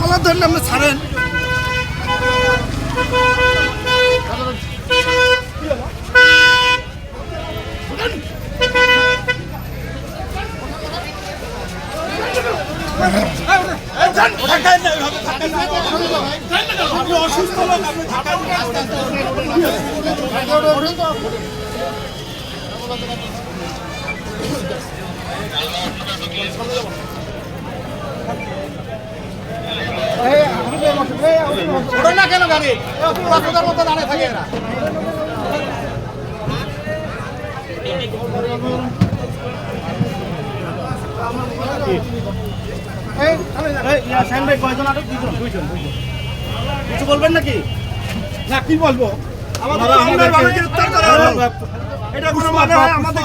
কলার ধরলে আপনি ছাড়েন অসুস্থ লোক না কেন গাড়ি মতো দাঁড়িয়ে থাকে এরা কিছু বলবেন নাকি না কি বলবো এটা কোনো মানে আমাদের